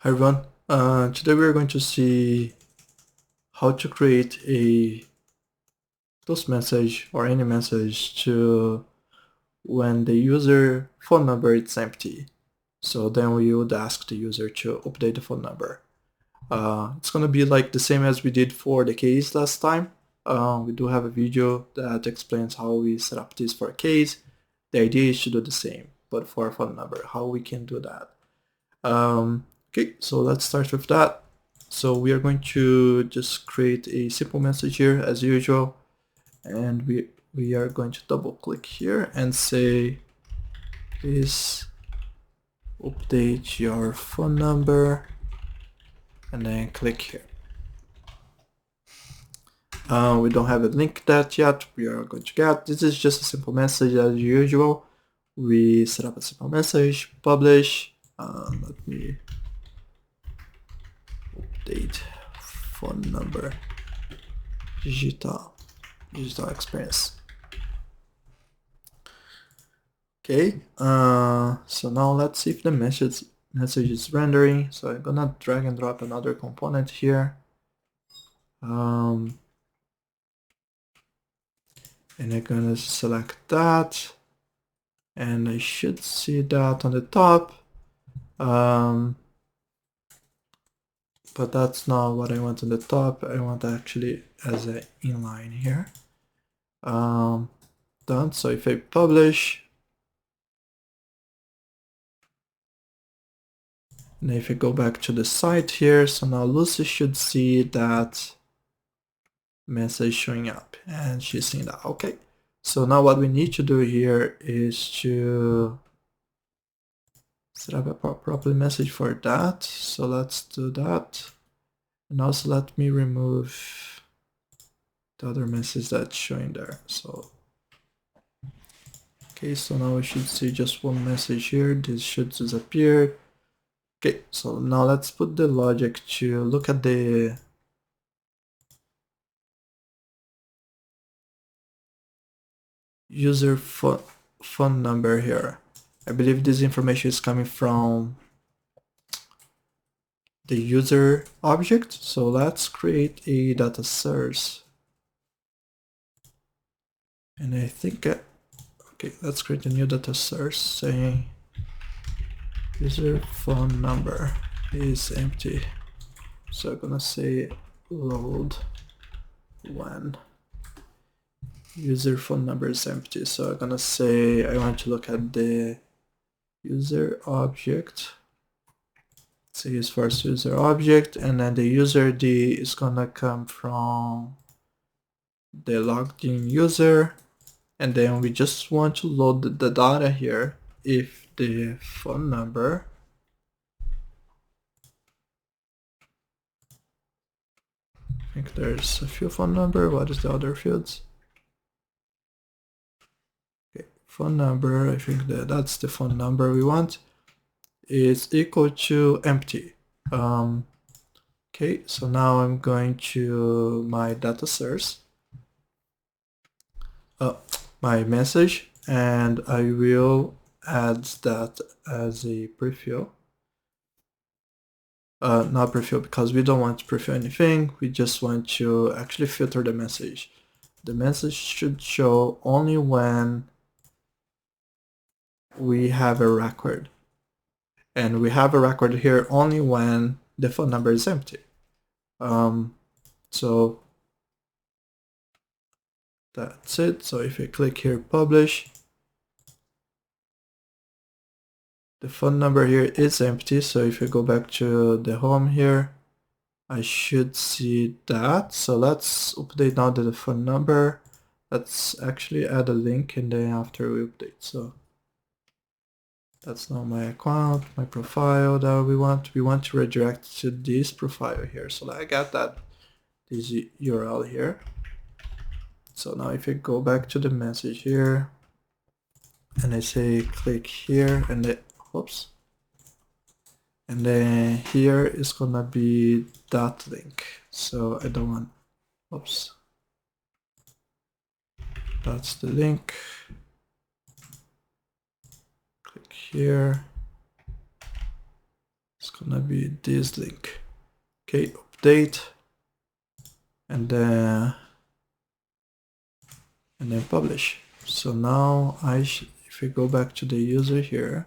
Hi everyone, today we're going to see how to create a close message or any message to when the user phone number is empty. So then we would ask the user to update the phone number. It's going to be like the same as we did for the case last time. We do have a video that explains how we set up this for a case. The idea is to do the same, but for a phone number, how we can do that. Okay, so let's start with that. So we are going to just create a simple message here as usual, and we are going to double click here and say please update your phone number, and then click here. We don't have a link that yet. We are going to get this is just a simple message as usual. We set up a simple message, publish. Let me update phone number digital experience. Okay, so now let's see if the message is rendering. So I'm gonna drag and drop another component here. And I'm gonna select that, and I should see that on the top. But that's not what I want on the top. I want actually as an inline here. Done. So if I publish, and if I go back to the site here, so now Lucy should see that message showing up, and she's seeing that. Okay, so now what we need to do here is to set up a proper message for that. So let's do that, and also let me remove the other message that's showing there. So okay, so now we should see just one message here. This should disappear. Okay, so now let's put the logic to look at the user phone number here. I believe this information is coming from the user object. So let's create a data source. And I think, okay, let's create a new data source saying user phone number is empty. So I'm gonna say load when user phone number is empty. So I'm gonna say I want to look at the user object. So use first user object, and then the user ID is gonna come from the logged in user, and then we just want to load the data here if the phone number I think there's a few phone number. What is the other fields? Okay, phone number, I think that's the phone number we want, is equal to empty. Okay, so now I'm going to my data source, my message, and I will add that as a prefill. Not prefill because we don't want to prefill anything. We just want to actually filter the message. The message should show only when we have a record. And we have a record here only when the phone number is empty. So that's it. So if I click here, publish, the phone number here is empty. So if I go back to the home here, I should see that. So let's update now the phone number. Let's actually add a link, and then after we update. So that's now my account, my profile that we want. We want to redirect to this profile here. So I got that, this URL here. So now if I go back to the message here, and I say click here, and oops, and then here is gonna be that link. So I don't want, oops, that's the link. Click here. It's gonna be this link. Okay, update, and then publish. So now if I go back to the user here,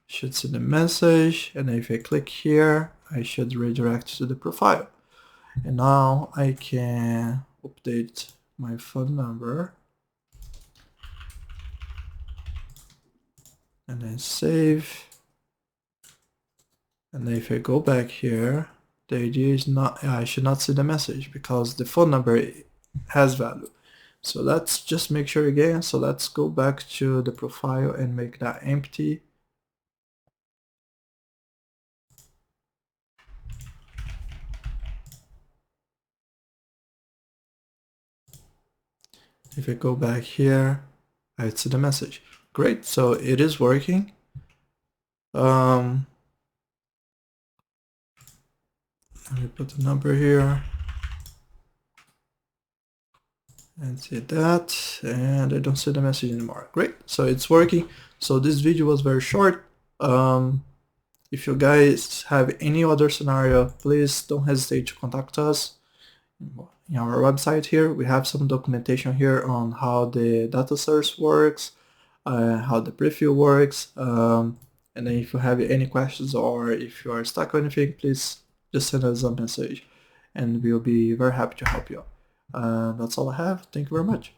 should see the message, and if I click here, I should redirect to the profile. And now I can update my phone number and then save. And if I go back here, the idea is not, I should not see the message because the phone number has value. So let's just make sure again. So let's go back to the profile and make that empty. If I go back here, I see the message. Great, so it is working. Let me put the number here and see that, and I don't see the message anymore. Great, so it's working. So this video was very short. If you guys have any other scenario, please don't hesitate to contact us. In our website here, we have some documentation here on how the data source works, how the preview works, and then if you have any questions or if you are stuck on anything, please just send us a message and we'll be very happy to help you. That's all I have. Thank you very much.